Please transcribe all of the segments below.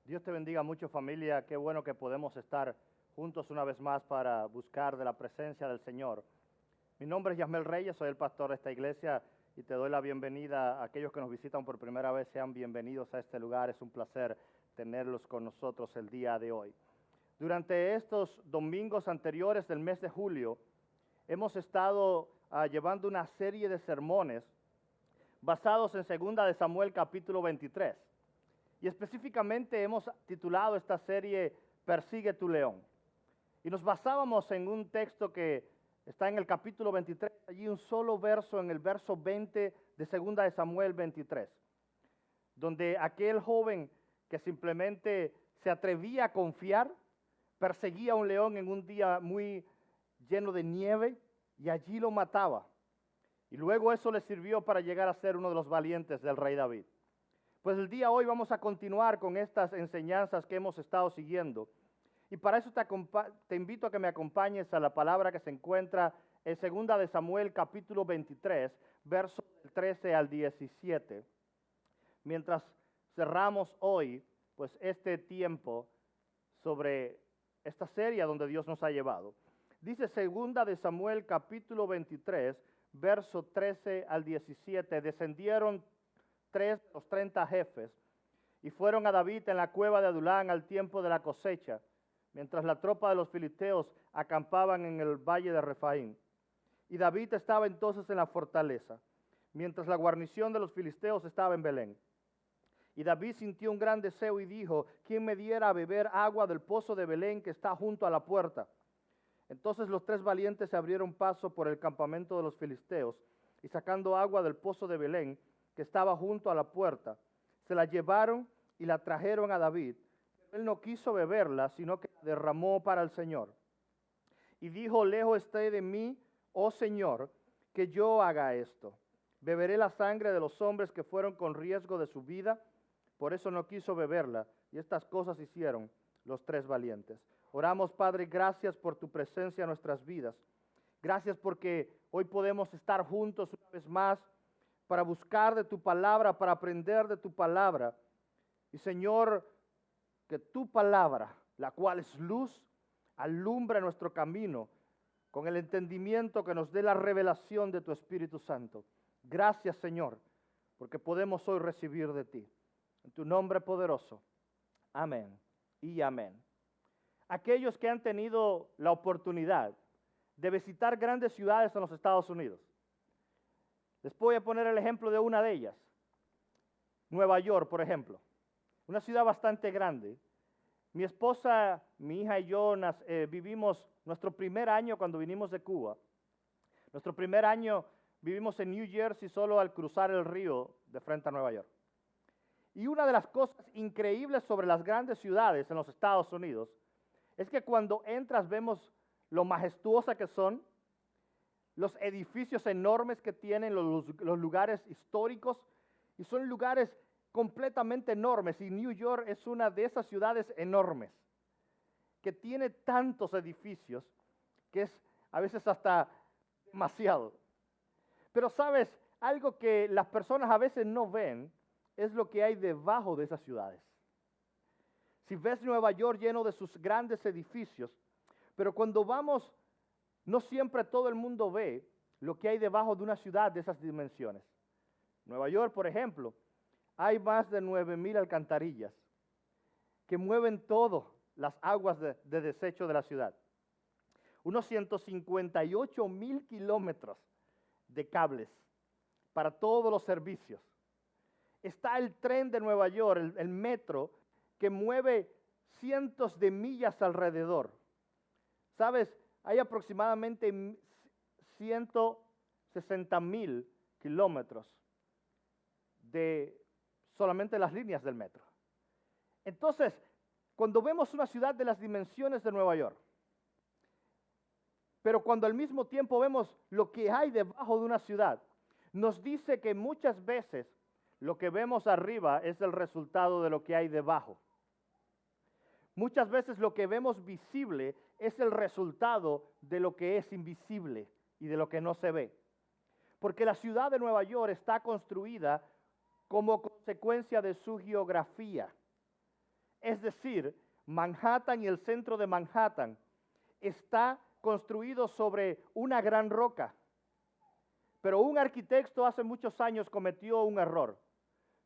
Dios te bendiga mucho, familia. Qué bueno que podemos estar juntos una vez más para buscar de la presencia del Señor. Mi nombre es Yasmel Reyes, soy el pastor de esta iglesia y te doy la bienvenida a aquellos que nos visitan por primera vez. Sean bienvenidos a este lugar. Es un placer tenerlos con nosotros el día de hoy. Durante estos domingos anteriores del mes de julio, hemos estado llevando una serie de sermones basados en 2 de Samuel capítulo 23. Y específicamente hemos titulado esta serie Persigue tu león. Y nos basábamos en un texto que está en el capítulo 23, allí un solo verso, en el verso 20 de 2 de Samuel 23, donde aquel joven que simplemente se atrevía a confiar, perseguía a un león en un día muy lleno de nieve y allí lo mataba. Y luego eso le sirvió para llegar a ser uno de los valientes del rey David. Pues el día de hoy vamos a continuar con estas enseñanzas que hemos estado siguiendo. Y para eso te invito a que me acompañes a la palabra que se encuentra en 2 de Samuel capítulo 23, versos del 13 al 17. Mientras cerramos hoy, pues este tiempo sobre esta serie donde Dios nos ha llevado. Dice 2 de Samuel capítulo 23, verso 13 al 17, descendieron 3 de los 30 jefes y fueron a David en la cueva de Adulán al tiempo de la cosecha, mientras la tropa de los filisteos acampaban en el valle de Refaín. Y David estaba entonces en la fortaleza, mientras la guarnición de los filisteos estaba en Belén. Y David sintió un gran deseo y dijo: ¿quién me diera a beber agua del pozo de Belén que está junto a la puerta? Entonces los 3 valientes se abrieron paso por el campamento de los filisteos y sacando agua del pozo de Belén que estaba junto a la puerta, se la llevaron y la trajeron a David. Él no quiso beberla, sino que la derramó para el Señor. Y dijo: lejos esté de mí, oh Señor, que yo haga esto. Beberé la sangre de los hombres que fueron con riesgo de su vida. Por eso no quiso beberla. Y estas cosas hicieron los 3 valientes. Oramos, Padre, gracias por tu presencia en nuestras vidas. Gracias porque hoy podemos estar juntos una vez más para buscar de tu palabra, para aprender de tu palabra. Y Señor, que tu palabra, la cual es luz, alumbre nuestro camino con el entendimiento que nos dé la revelación de tu Espíritu Santo. Gracias, Señor, porque podemos hoy recibir de ti. En tu nombre poderoso. Amén y amén. Aquellos que han tenido la oportunidad de visitar grandes ciudades en los Estados Unidos, les voy a poner el ejemplo de una de ellas. Nueva York, por ejemplo. Una ciudad bastante grande. Mi esposa, mi hija y yo vivimos nuestro primer año cuando vinimos de Cuba. Nuestro primer año vivimos en New Jersey solo al cruzar el río de frente a Nueva York. Y una de las cosas increíbles sobre las grandes ciudades en los Estados Unidos es que cuando entras vemos lo majestuosa que son, los edificios enormes que tienen, los lugares históricos, y son lugares completamente enormes. Y New York es una de esas ciudades enormes, que tiene tantos edificios, que es a veces hasta demasiado. Pero sabes, algo que las personas a veces no ven, es lo que hay debajo de esas ciudades. Si ves Nueva York lleno de sus grandes edificios, pero cuando vamos, no siempre todo el mundo ve lo que hay debajo de una ciudad de esas dimensiones. Nueva York, por ejemplo, hay más de 9,000 alcantarillas que mueven todas las aguas de desecho de la ciudad. Unos 158,000 kilómetros de cables para todos los servicios. Está el tren de Nueva York, el metro, que mueve cientos de millas alrededor. ¿Sabes? Hay aproximadamente 160,000 kilómetros de solamente las líneas del metro. Entonces, cuando vemos una ciudad de las dimensiones de Nueva York, pero cuando al mismo tiempo vemos lo que hay debajo de una ciudad, nos dice que muchas veces lo que vemos arriba es el resultado de lo que hay debajo. Muchas veces lo que vemos visible es el resultado de lo que es invisible y de lo que no se ve. Porque la ciudad de Nueva York está construida como consecuencia de su geografía. Es decir, Manhattan y el centro de Manhattan está construido sobre una gran roca. Pero un arquitecto hace muchos años cometió un error.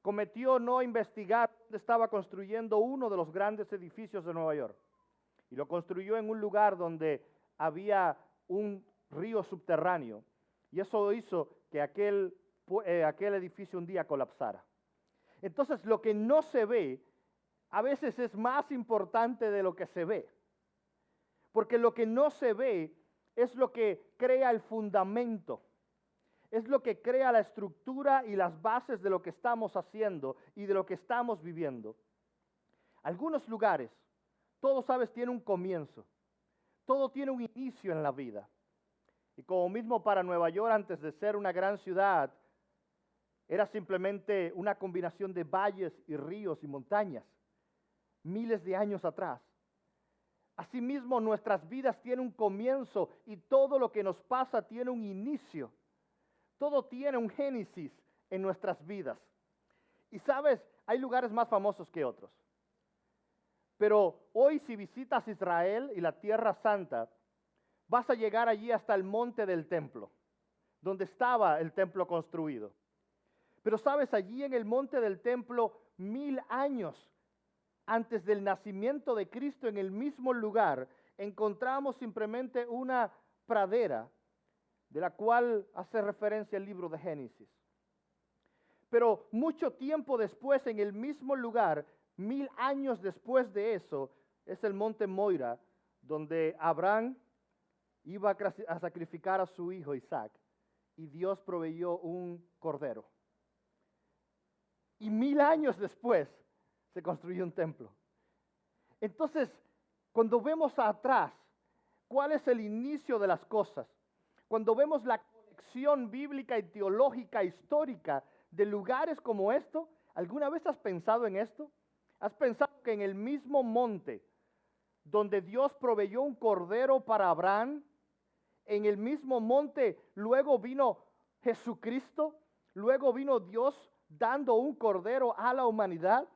Cometió no investigar dónde estaba construyendo uno de los grandes edificios de Nueva York. Y lo construyó en un lugar donde había un río subterráneo. Y eso hizo que aquel edificio un día colapsara. Entonces, lo que no se ve a veces es más importante de lo que se ve. Porque lo que no se ve es lo que crea el fundamento. Es lo que crea la estructura y las bases de lo que estamos haciendo y de lo que estamos viviendo. Algunos lugares, todo, sabes, tiene un comienzo. Todo tiene un inicio en la vida. Y como mismo para Nueva York, antes de ser una gran ciudad, era simplemente una combinación de valles y ríos y montañas, miles de años atrás. Asimismo, nuestras vidas tienen un comienzo y todo lo que nos pasa tiene un inicio. Todo tiene un génesis en nuestras vidas. Y sabes, hay lugares más famosos que otros. Pero hoy si visitas Israel y la Tierra Santa, vas a llegar allí hasta el monte del templo, donde estaba el templo construido. Pero sabes, allí en el monte del templo, 1000 años antes del nacimiento de Cristo, en el mismo lugar, encontramos simplemente una pradera, de la cual hace referencia el libro de Génesis. Pero mucho tiempo después, en el mismo lugar, 1000 años después de eso, es el monte Moira, donde Abraham iba a sacrificar a su hijo Isaac, y Dios proveyó un cordero. Y 1000 años después se construyó un templo. Entonces, cuando vemos atrás, ¿cuál es el inicio de las cosas? Cuando vemos la conexión bíblica y teológica histórica de lugares como esto, ¿alguna vez has pensado en esto? ¿Has pensado que en el mismo monte donde Dios proveyó un cordero para Abraham, en el mismo monte luego vino Jesucristo, luego vino Dios dando un cordero a la humanidad?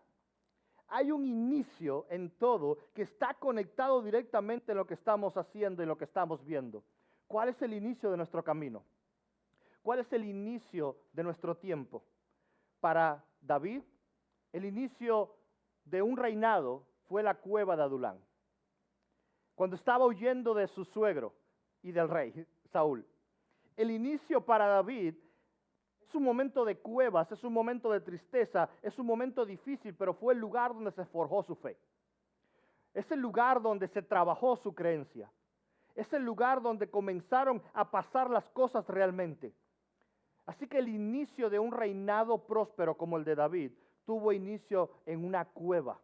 Hay un inicio en todo que está conectado directamente en lo que estamos haciendo y lo que estamos viendo. ¿Cuál es el inicio de nuestro camino? ¿Cuál es el inicio de nuestro tiempo? Para David, el inicio de un reinado fue la cueva de Adulán. Cuando estaba huyendo de su suegro y del rey, Saúl. El inicio para David es un momento de cuevas, es un momento de tristeza, es un momento difícil, pero fue el lugar donde se forjó su fe. Es el lugar donde se trabajó su creencia. Es el lugar donde comenzaron a pasar las cosas realmente. Así que el inicio de un reinado próspero como el de David tuvo inicio en una cueva.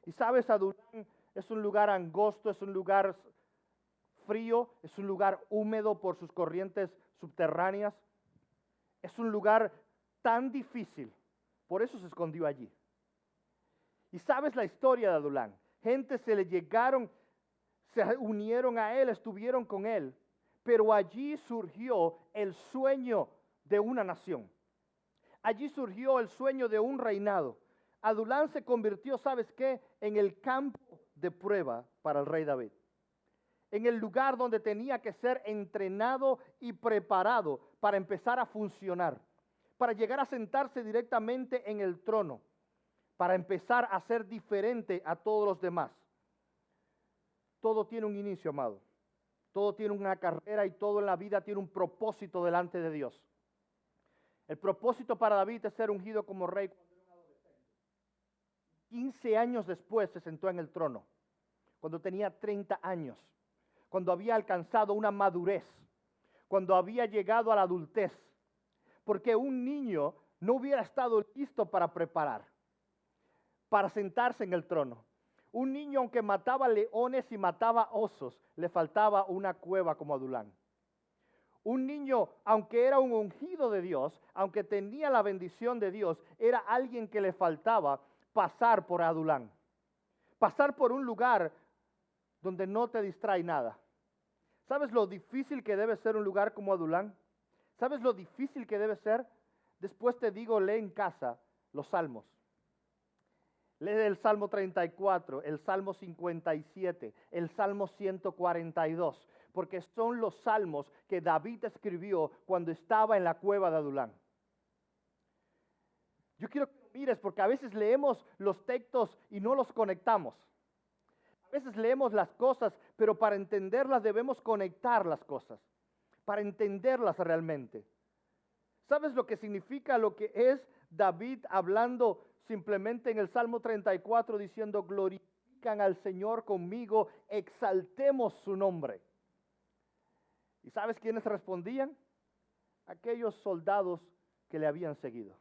Y sabes, Adulán es un lugar angosto, es un lugar frío, es un lugar húmedo por sus corrientes subterráneas. Es un lugar tan difícil, por eso se escondió allí. Y sabes la historia de Adulán. Gente se le llegaron, se unieron a él, estuvieron con él, pero allí surgió el sueño de una nación. Allí surgió el sueño de un reinado. Adulán se convirtió, ¿sabes qué?, en el campo de prueba para el rey David. En el lugar donde tenía que ser entrenado y preparado para empezar a funcionar, para llegar a sentarse directamente en el trono, para empezar a ser diferente a todos los demás. Todo tiene un inicio, amado. Todo tiene una carrera y todo en la vida tiene un propósito delante de Dios. El propósito para David es ser ungido como rey cuando era un adolescente. 15 años después se sentó en el trono, cuando tenía 30 años, cuando había alcanzado una madurez, cuando había llegado a la adultez, porque un niño no hubiera estado listo para preparar, para sentarse en el trono. Un niño, aunque mataba leones y mataba osos, le faltaba una cueva como Adulán. Un niño, aunque era un ungido de Dios, aunque tenía la bendición de Dios, era alguien que le faltaba pasar por Adulán. Pasar por un lugar donde no te distrae nada. ¿Sabes lo difícil que debe ser un lugar como Adulán? ¿Sabes lo difícil que debe ser? Después te digo, lee en casa los salmos. Lee el Salmo 34, el Salmo 57, el Salmo 142, porque son los salmos que David escribió cuando estaba en la cueva de Adulán. Yo quiero que mires, porque a veces leemos los textos y no los conectamos. A veces leemos las cosas, pero para entenderlas debemos conectar las cosas, para entenderlas realmente. ¿Sabes lo que significa lo que es David hablando simplemente en el Salmo 34 diciendo, glorifican al Señor conmigo, exaltemos su nombre? ¿Y sabes quiénes respondían? Aquellos soldados que le habían seguido.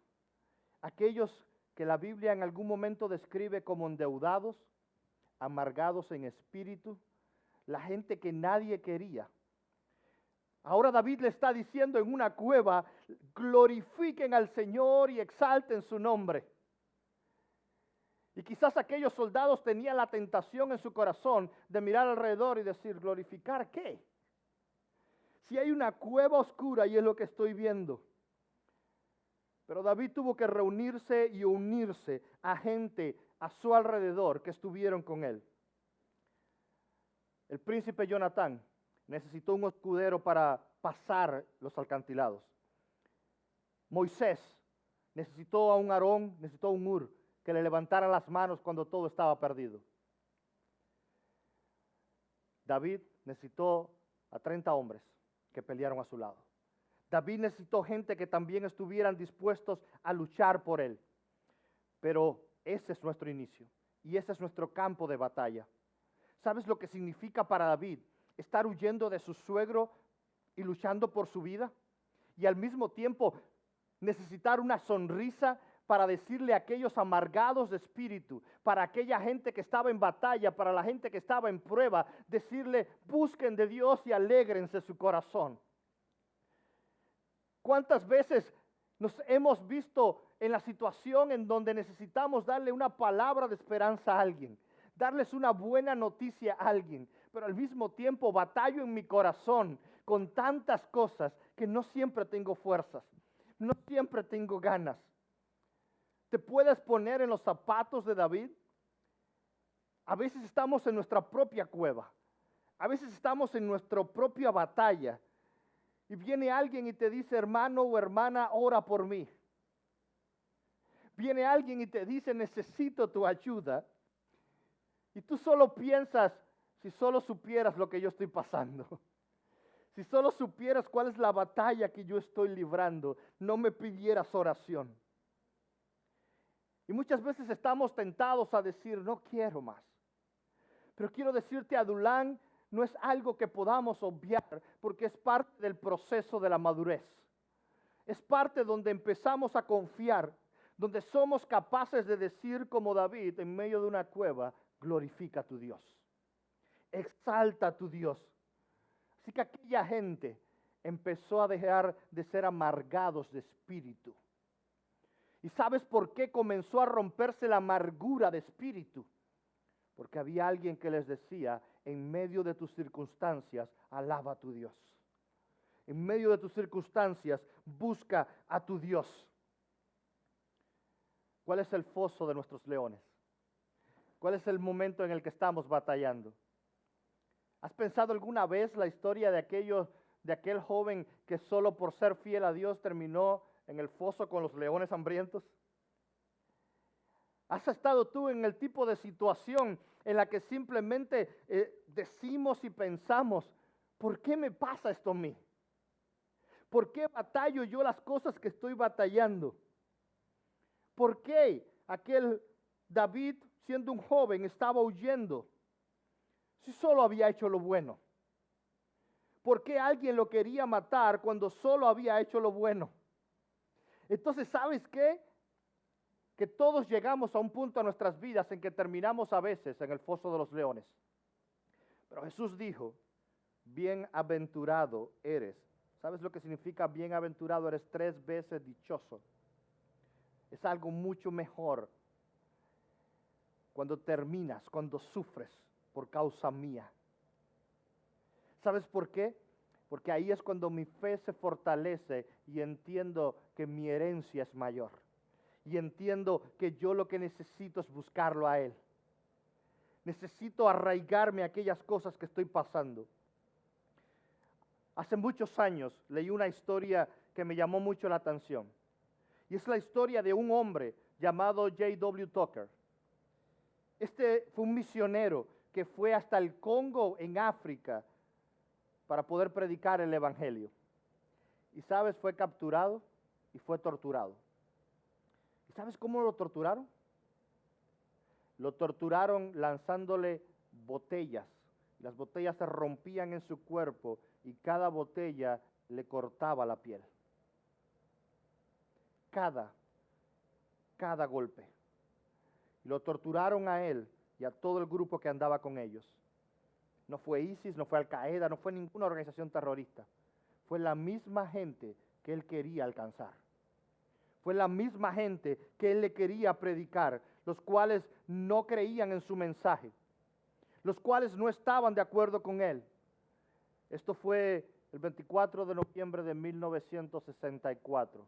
Aquellos que la Biblia en algún momento describe como endeudados, amargados en espíritu, la gente que nadie quería. Ahora David le está diciendo en una cueva, glorifiquen al Señor y exalten su nombre. Y quizás aquellos soldados tenían la tentación en su corazón de mirar alrededor y decir, ¿glorificar qué? Si hay una cueva oscura y es lo que estoy viendo. Pero David tuvo que reunirse y unirse a gente a su alrededor que estuvieron con él. El príncipe Jonatán necesitó un escudero para pasar los acantilados. Moisés necesitó a un Aarón, necesitó a un Hur que le levantara las manos cuando todo estaba perdido. David necesitó a 30 hombres que pelearon a su lado. David necesitó gente que también estuvieran dispuestos a luchar por él. Pero ese es nuestro inicio y ese es nuestro campo de batalla. ¿Sabes lo que significa para David estar huyendo de su suegro y luchando por su vida? Y al mismo tiempo necesitar una sonrisa para decirle a aquellos amargados de espíritu, para aquella gente que estaba en batalla, para la gente que estaba en prueba, decirle, busquen de Dios y alégrense su corazón. ¿Cuántas veces nos hemos visto en la situación en donde necesitamos darle una palabra de esperanza a alguien, darles una buena noticia a alguien, pero al mismo tiempo batallo en mi corazón con tantas cosas que no siempre tengo fuerzas, no siempre tengo ganas? ¿Te puedes poner en los zapatos de David? A veces estamos en nuestra propia cueva, a veces estamos en nuestra propia batalla y viene alguien y te dice, hermano o hermana, ora por mí. Viene alguien y te dice, necesito tu ayuda. Y tú solo piensas, si solo supieras lo que yo estoy pasando, si solo supieras cuál es la batalla que yo estoy librando, no me pidieras oración. Y muchas veces estamos tentados a decir, no quiero más. Pero quiero decirte, Adulán no es algo que podamos obviar, porque es parte del proceso de la madurez. Es parte donde empezamos a confiar, donde somos capaces de decir como David en medio de una cueva, glorifica a tu Dios, exalta a tu Dios. Así que aquella gente empezó a dejar de ser amargados de espíritu. ¿Y sabes por qué comenzó a romperse la amargura de espíritu? Porque había alguien que les decía, en medio de tus circunstancias, alaba a tu Dios. En medio de tus circunstancias, busca a tu Dios. ¿Cuál es el foso de nuestros leones? ¿Cuál es el momento en el que estamos batallando? ¿Has pensado alguna vez la historia de aquel joven que solo por ser fiel a Dios terminó en el foso con los leones hambrientos? ¿Has estado tú en el tipo de situación en la que simplemente decimos y pensamos, ¿por qué me pasa esto a mí? ¿Por qué batallo yo las cosas que estoy batallando? ¿Por qué aquel David, siendo un joven, estaba huyendo si solo había hecho lo bueno? ¿Por qué alguien lo quería matar cuando solo había hecho lo bueno? Entonces, ¿sabes qué? Que todos llegamos a un punto en nuestras vidas en que terminamos a veces en el foso de los leones. Pero Jesús dijo, bienaventurado eres. ¿Sabes lo que significa bienaventurado? Eres 3 veces dichoso. Es algo mucho mejor cuando terminas, cuando sufres por causa mía. ¿Sabes por qué? Porque ahí es cuando mi fe se fortalece y entiendo que mi herencia es mayor. y entiendo que yo lo que necesito es buscarlo a Él. Necesito arraigarme a aquellas cosas que estoy pasando. Hace muchos años leí una historia que me llamó mucho la atención. Y es la historia de un hombre llamado J.W. Tucker. Este fue un misionero que fue hasta el Congo en África para poder predicar el Evangelio. Y sabes, fue capturado y fue torturado. ¿Y sabes cómo lo torturaron? Lo torturaron lanzándole botellas. Las botellas se rompían en su cuerpo y cada botella le cortaba la piel. Cada golpe. Y lo torturaron a él y a todo el grupo que andaba con ellos. No fue ISIS, no fue Al Qaeda, no fue ninguna organización terrorista. Fue la misma gente que él quería alcanzar. Fue la misma gente que él le quería predicar, los cuales no creían en su mensaje, los cuales no estaban de acuerdo con él. Esto fue el 24 de noviembre de 1964.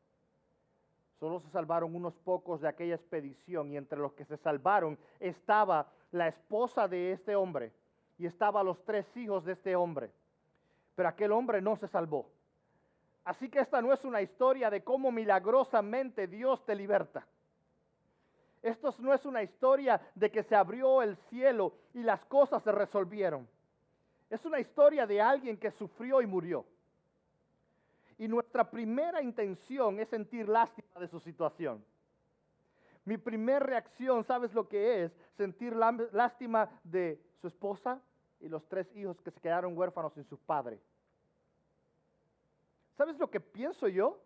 Solo se salvaron unos pocos de aquella expedición y entre los que se salvaron estaba la esposa de este hombre y estaban los 3 hijos de este hombre. Pero aquel hombre no se salvó. Así que esta no es una historia de cómo milagrosamente Dios te liberta. Esto no es una historia de que se abrió el cielo y las cosas se resolvieron. Es una historia de alguien que sufrió y murió. Y nuestra primera intención es sentir lástima de su situación. Mi primera reacción, ¿sabes lo que es? Sentir lástima de su esposa y los 3 hijos que se quedaron huérfanos sin su padre. ¿Sabes lo que pienso yo?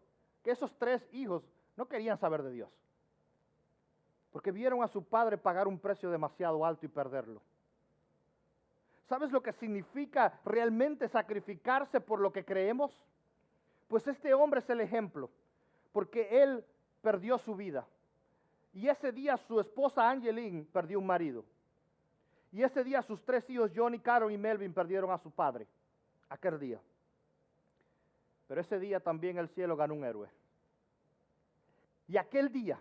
Que esos 3 hijos no querían saber de Dios. Porque vieron a su padre pagar un precio demasiado alto y perderlo. ¿Sabes lo que significa realmente sacrificarse por lo que creemos? Pues este hombre es el ejemplo, porque él perdió su vida. Y ese día su esposa Angeline perdió un marido. Y ese día sus 3 hijos, Johnny, Carol y Melvin, perdieron a su padre. Aquel día. Pero ese día también el cielo ganó un héroe. Y aquel día,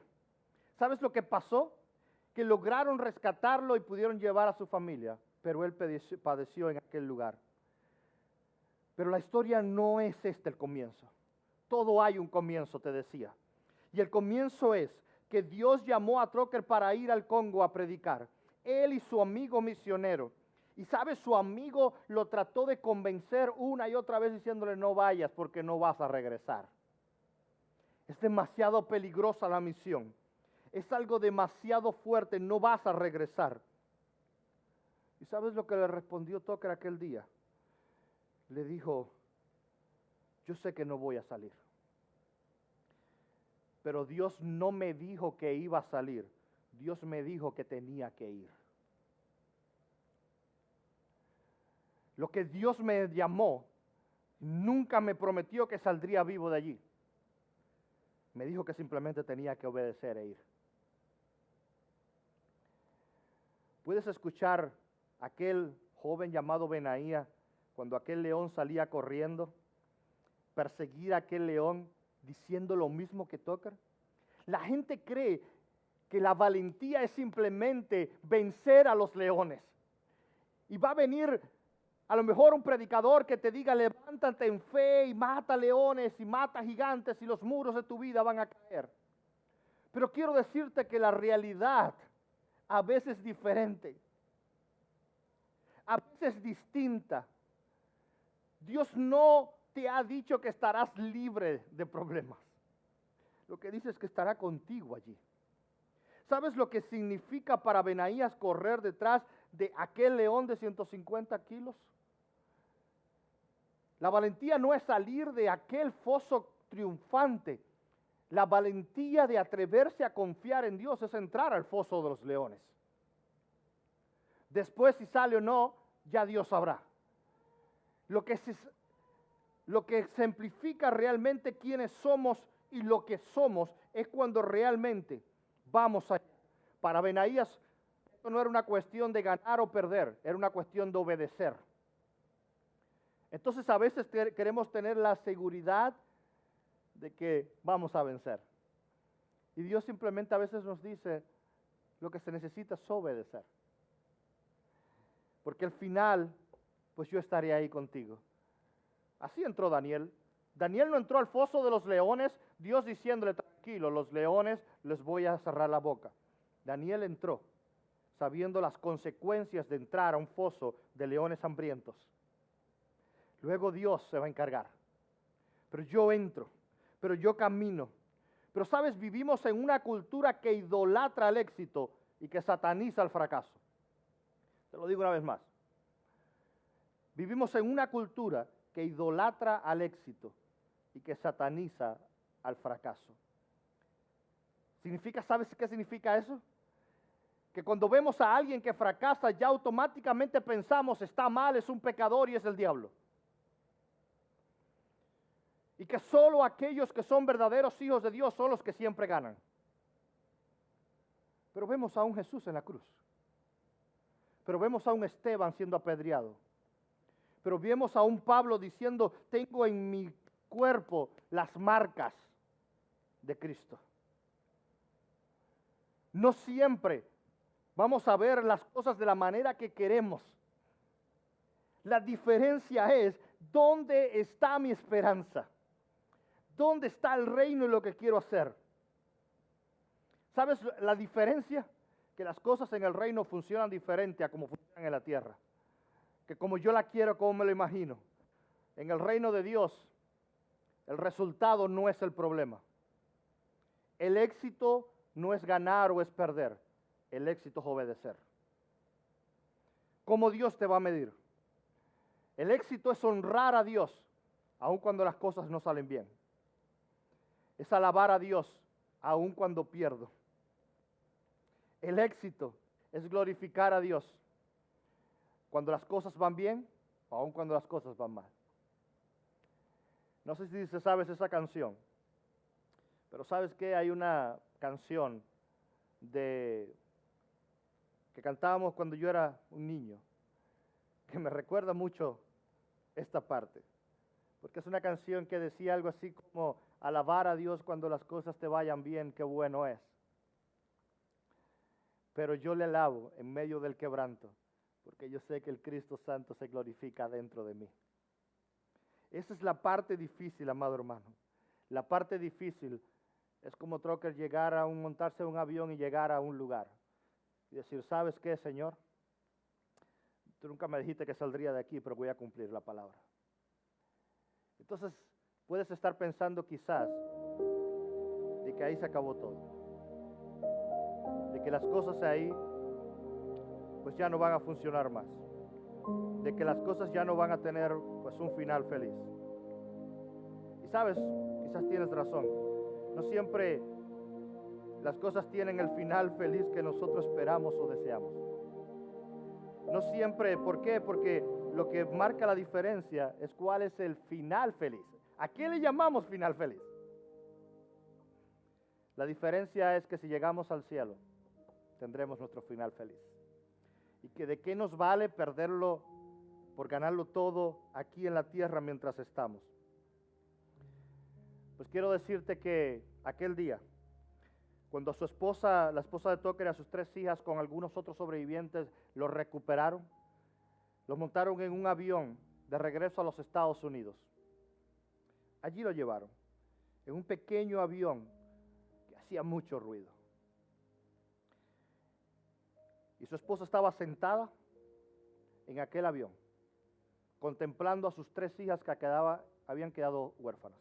¿sabes lo que pasó? Que lograron rescatarlo y pudieron llevar a su familia, pero él padeció en aquel lugar. Pero la historia no es el comienzo. Todo hay un comienzo, te decía. Y el comienzo es que Dios llamó a Tucker para ir al Congo a predicar. Él y su amigo misionero. Y sabes, su amigo lo trató de convencer una y otra vez diciéndole no vayas porque no vas a regresar. Es demasiado peligrosa la misión. Es algo demasiado fuerte, no vas a regresar. ¿Y sabes lo que le respondió Tucker aquel día? Le dijo, yo sé que no voy a salir. Pero Dios no me dijo que iba a salir. Dios me dijo que tenía que ir. Lo que Dios me llamó, nunca me prometió que saldría vivo de allí. Me dijo que simplemente tenía que obedecer e ir. Puedes escuchar a aquel joven llamado Benaía, cuando aquel león salía corriendo, perseguir a aquel león diciendo lo mismo que Tucker. La gente cree que la valentía es simplemente vencer a los leones. Y va a venir a lo mejor un predicador que te diga levántate en fe y mata leones y mata gigantes y los muros de tu vida van a caer. Pero quiero decirte que la realidad a veces es diferente, a veces distinta. Dios no te ha dicho que estarás libre de problemas. Lo que dice es que estará contigo allí. ¿Sabes lo que significa para Benaías correr detrás de aquel león de 150 kilos? La valentía no es salir de aquel foso triunfante. La valentía de atreverse a confiar en Dios es entrar al foso de los leones. Después, si sale o no, ya Dios sabrá. Lo que exemplifica realmente quiénes somos y lo que somos es cuando realmente vamos allá. Para Benaías, esto no era una cuestión de ganar o perder, era una cuestión de obedecer. Entonces a veces queremos tener la seguridad de que vamos a vencer. Y Dios simplemente a veces nos dice, lo que se necesita es obedecer. Porque al final, pues yo estaré ahí contigo. Así entró Daniel. Daniel no entró al foso de los leones, Dios diciéndole, tranquilo, los leones les voy a cerrar la boca. Daniel entró sabiendo las consecuencias de entrar a un foso de leones hambrientos. Luego Dios se va a encargar. Pero yo entro, pero yo camino. Pero sabes, vivimos en una cultura que idolatra el éxito y que sataniza el fracaso. Te lo digo una vez más. Vivimos en una cultura que idolatra al éxito y que sataniza al fracaso. ¿Sabes qué significa eso? Que cuando vemos a alguien que fracasa, ya automáticamente pensamos, está mal, es un pecador y es el diablo. Y que solo aquellos que son verdaderos hijos de Dios son los que siempre ganan. Pero vemos a un Jesús en la cruz. Pero vemos a un Esteban siendo apedreado. Pero vemos a un Pablo diciendo, tengo en mi cuerpo las marcas de Cristo. No siempre vamos a ver las cosas de la manera que queremos. La diferencia es, ¿dónde está mi esperanza? ¿Dónde está el reino y lo que quiero hacer? ¿Sabes la diferencia? Que las cosas en el reino funcionan diferente a como funcionan en la tierra. Que como yo la quiero, como me lo imagino. En el reino de Dios, el resultado no es el problema. El éxito no es ganar o es perder. El éxito es obedecer. ¿Cómo Dios te va a medir? El éxito es honrar a Dios, aun cuando las cosas no salen bien. Es alabar a Dios, aun cuando pierdo. El éxito es glorificar a Dios cuando las cosas van bien, o aun cuando las cosas van mal. No sé si sabes esa canción, pero ¿sabes qué? Hay una canción que cantábamos cuando yo era un niño, que me recuerda mucho esta parte, porque es una canción que decía algo así como, alabar a Dios cuando las cosas te vayan bien, qué bueno es. Pero yo le alabo en medio del quebranto, porque yo sé que el Cristo Santo se glorifica dentro de mí. Esa es la parte difícil, amado hermano. La parte difícil es como Trucker montarse en un avión y llegar a un lugar. Y decir, ¿sabes qué, Señor? Tú nunca me dijiste que saldría de aquí, pero voy a cumplir la palabra. Entonces, puedes estar pensando quizás de que ahí se acabó todo. De que las cosas ahí pues ya no van a funcionar más. De que las cosas ya no van a tener pues un final feliz. Y sabes, quizás tienes razón. No siempre las cosas tienen el final feliz que nosotros esperamos o deseamos. No siempre, ¿por qué? Porque lo que marca la diferencia es cuál es el final feliz. ¿A qué le llamamos final feliz? La diferencia es que si llegamos al cielo, tendremos nuestro final feliz. Y que de qué nos vale perderlo por ganarlo todo aquí en la tierra mientras estamos. Pues quiero decirte que aquel día, cuando su esposa, la esposa de Tucker y a sus 3 hijas con algunos otros sobrevivientes los recuperaron, los montaron en un avión de regreso a los Estados Unidos. Allí lo llevaron, en un pequeño avión que hacía mucho ruido. Y su esposa estaba sentada en aquel avión, contemplando a sus 3 hijas que habían quedado huérfanas.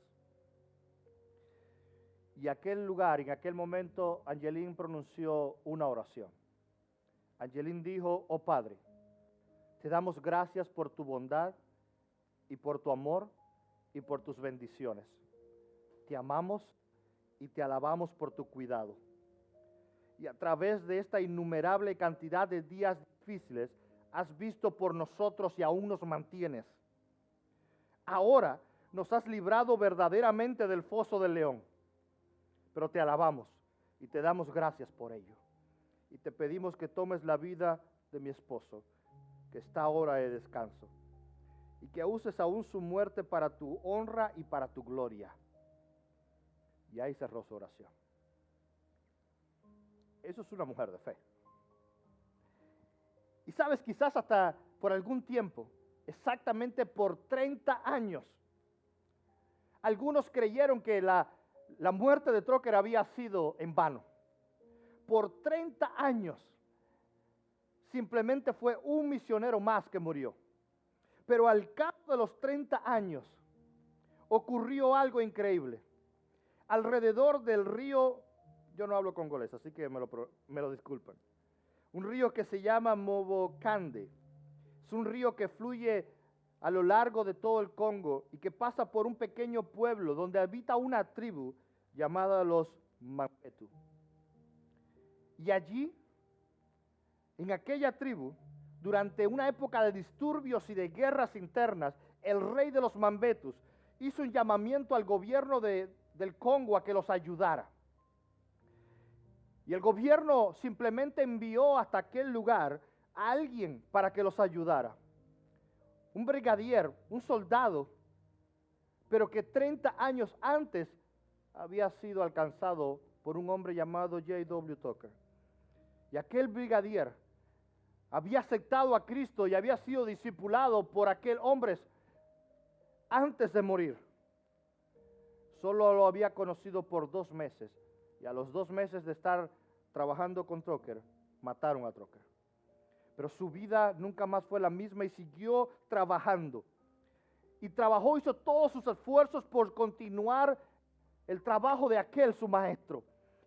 Y aquel lugar, en aquel momento, Angeline pronunció una oración. Angeline dijo, oh Padre, te damos gracias por tu bondad y por tu amor y por tus bendiciones. Te amamos y te alabamos por tu cuidado. Y a través de esta innumerable cantidad de días difíciles, has visto por nosotros y aún nos mantienes. Ahora nos has librado verdaderamente del foso del león. Pero te alabamos y te damos gracias por ello. Y te pedimos que tomes la vida de mi esposo, que está ahora de descanso, y que uses aún su muerte para tu honra y para tu gloria. Y ahí cerró su oración. Eso es una mujer de fe. Y sabes, quizás hasta por algún tiempo, exactamente por 30 años, algunos creyeron que la muerte de Trocker había sido en vano. Por 30 años, simplemente fue un misionero más que murió. Pero al cabo de los 30 años, ocurrió algo increíble. Alrededor del río, yo no hablo congolés, así que me lo disculpan. Un río que se llama Mobokande. Es un río que fluye a lo largo de todo el Congo y que pasa por un pequeño pueblo donde habita una tribu llamada los Mambetu. Y allí, en aquella tribu, durante una época de disturbios y de guerras internas, el rey de los Mambetus hizo un llamamiento al gobierno del Congo a que los ayudara. Y el gobierno simplemente envió hasta aquel lugar a alguien para que los ayudara. Un brigadier, un soldado, pero que 30 años antes había sido alcanzado por un hombre llamado J.W. Tucker. Y aquel brigadier había aceptado a Cristo y había sido discipulado por aquel hombre antes de morir. Solo lo había conocido por 2 meses. Y a los 2 meses de estar trabajando con Trocker, mataron a Trocker. Pero su vida nunca más fue la misma y siguió trabajando. Y trabajó, hizo todos sus esfuerzos por continuar el trabajo de aquel su maestro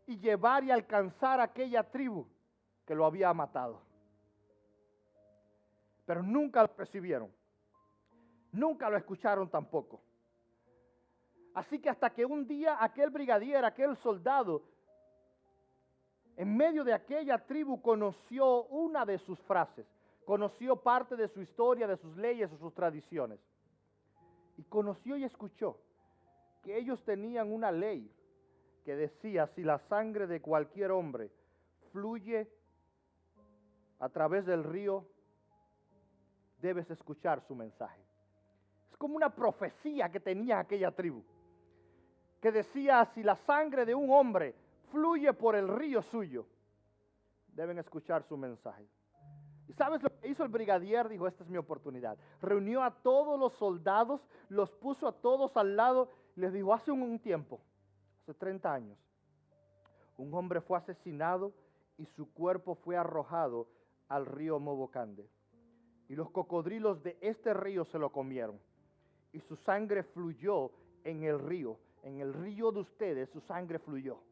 y llevar y alcanzar a aquella tribu que lo había matado. Pero nunca lo recibieron. Nunca lo escucharon tampoco. Así que hasta que un día aquel brigadier, aquel soldado, en medio de aquella tribu conoció una de sus frases, conoció parte de su historia, de sus leyes o sus tradiciones. Y conoció y escuchó que ellos tenían una ley que decía, si la sangre de cualquier hombre fluye a través del río, debes escuchar su mensaje. Es como una profecía que tenía aquella tribu, que decía, si la sangre de un hombre fluye por el río suyo, deben escuchar su mensaje. ¿Y sabes lo que hizo el brigadier? Dijo, esta es mi oportunidad. Reunió a todos los soldados, los puso a todos al lado, y les dijo, hace un tiempo, hace 30 años, un hombre fue asesinado y su cuerpo fue arrojado al río Mobokande. Y los cocodrilos de este río se lo comieron. Y su sangre fluyó en el río de ustedes, su sangre fluyó.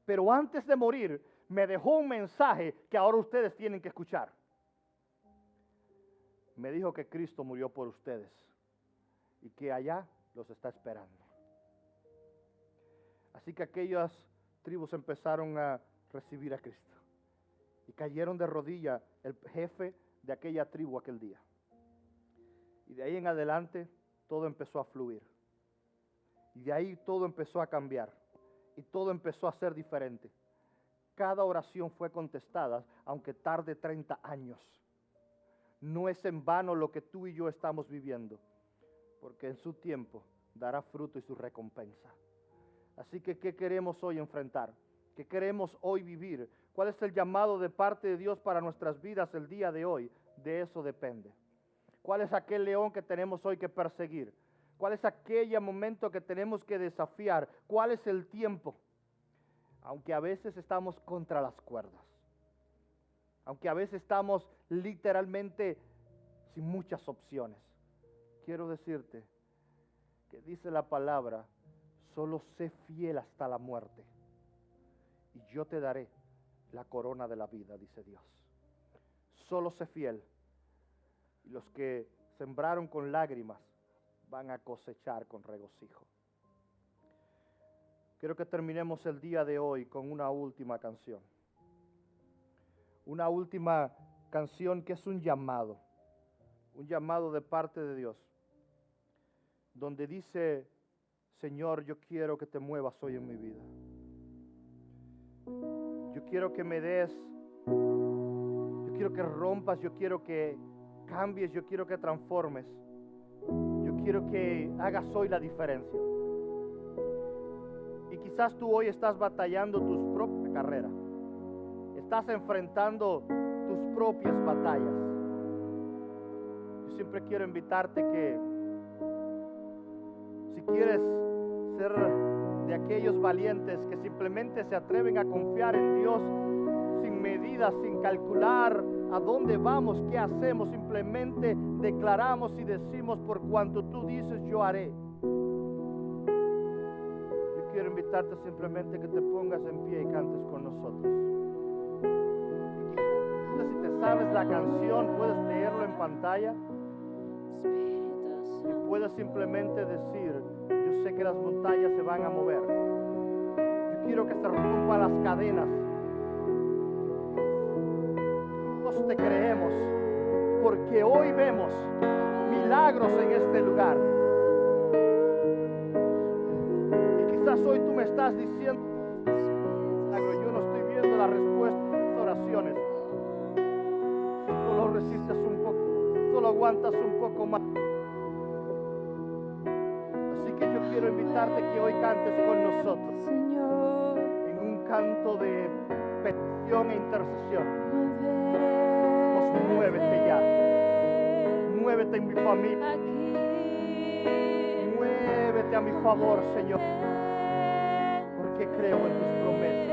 Pero antes de morir, me dejó un mensaje que ahora ustedes tienen que escuchar. Me dijo que Cristo murió por ustedes y que allá los está esperando. Así que aquellas tribus empezaron a recibir a Cristo y cayeron de rodillas el jefe de aquella tribu aquel día. Y de ahí en adelante todo empezó a fluir. Y de ahí todo empezó a cambiar. Y todo empezó a ser diferente. Cada oración fue contestada, aunque tarde 30 años. No es en vano lo que tú y yo estamos viviendo, porque en su tiempo dará fruto y su recompensa. Así que, ¿qué queremos hoy enfrentar? ¿Qué queremos hoy vivir? ¿Cuál es el llamado de parte de Dios para nuestras vidas el día de hoy? De eso depende. ¿Cuál es aquel león que tenemos hoy que perseguir? ¿Cuál es aquel momento que tenemos que desafiar? ¿Cuál es el tiempo? Aunque a veces estamos contra las cuerdas. Aunque a veces estamos literalmente sin muchas opciones. Quiero decirte que dice la palabra, solo sé fiel hasta la muerte. Y yo te daré la corona de la vida, dice Dios. Solo sé fiel. Y los que sembraron con lágrimas van a cosechar con regocijo. Quiero que terminemos el día de hoy con una última canción. Una última canción que es un llamado de parte de Dios, donde dice, Señor, yo quiero que te muevas hoy en mi vida. Yo quiero que me des, yo quiero que rompas, yo quiero que cambies, yo quiero que transformes. Yo quiero que hagas hoy la diferencia. Y Quizás tú hoy estás batallando tus propias carreras. Estás enfrentando tus propias batallas. Yo siempre quiero invitarte que si quieres ser de aquellos valientes que simplemente se atreven a confiar en Dios sin medidas, sin calcular a dónde vamos, qué hacemos, simplemente declaramos y decimos: por cuanto tú dices, yo haré. Yo quiero invitarte simplemente que te pongas en pie y cantes con nosotros. Y si te sabes la canción, puedes leerlo en pantalla y puedes simplemente decir: yo sé que las montañas se van a mover. Yo quiero que se rompan las cadenas. Todos te creemos, porque hoy vemos milagros en este lugar. Y quizás hoy tú me estás diciendo: yo no estoy viendo la respuesta a tus oraciones. Si solo resistes un poco, solo aguantas un poco más. Así que yo quiero invitarte que hoy cantes con nosotros en un canto de petición e intercesión. Muévete ya. Muévete en mi familia. Muévete a mi favor, Señor. Porque creo en tus promesas.